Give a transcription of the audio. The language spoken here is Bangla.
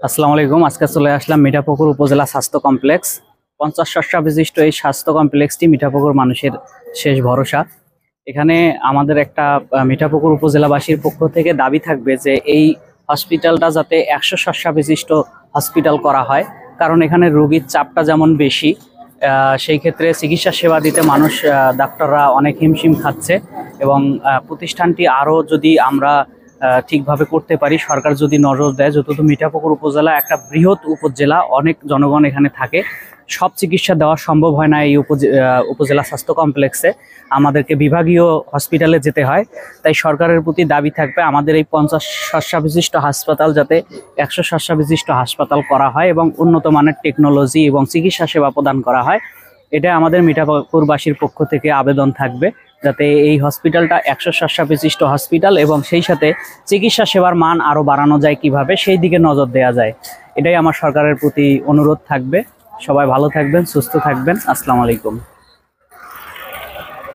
আসসালামু আলাইকুম। আজকে চলে আসলাম মিঠাপুকুর উপজেলা স্বাস্থ্য কমপ্লেক্স। 50 শয্যা বিশিষ্ট এই স্বাস্থ্য কমপ্লেক্সটি মিঠাপুকুর মানুষের শেষ ভরসা। এখানে আমাদের একটা মিঠাপুকুর উপজেলাবাসীর পক্ষ থেকে দাবি থাকবে যে এই হসপিটালটা যাতে 100 শয্যা বিশিষ্ট হসপিটাল করা হয়, কারণ এখানে রোগীর চাপটা যেমন বেশি, সেই ক্ষেত্রে চিকিৎসা সেবা দিতে মানুষ ডাক্তাররা অনেক হিমশিম খাচ্ছে। এবং প্রতিষ্ঠানটি আরও যদি আমরা ঠিকভাবে করতে পারি, সরকার যদি নজর দেয়, যতটুকু মিঠাপুকুর উপজেলা একটা বৃহৎ উপজেলা, অনেক জনগণ এখানে থাকে, সব চিকিৎসা দেওয়া সম্ভব হয় না এই উপজেলা স্বাস্থ্য কমপ্লেক্সে, আমাদেরকে বিভাগীয় হসপিটালে যেতে হয়। তাই সরকারের প্রতি দাবি থাকবে আমাদের এই 50 শয্যা বিশিষ্ট হাসপাতাল যাতে 100 শয্যা বিশিষ্ট হাসপাতাল করা হয় এবং উন্নত মানের টেকনোলজি এবং চিকিৎসা সেবা প্রদান করা হয়। এটা আমাদের মিঠাপুকুরবাসীর পক্ষ থেকে আবেদন থাকবে যাতে এই হসপিটালটা 100 শয্যা বিশিষ্ট হসপিটাল এবং সেই সাথে চিকিৎসা সেবার মান আরও বাড়ানো যায় কিভাবে, সেই দিকে নজর দেওয়া যায়। এটাই আমার সরকারের প্রতি অনুরোধ থাকবে। সবাই ভালো থাকবেন, সুস্থ থাকবেন। আসসালামু আলাইকুম।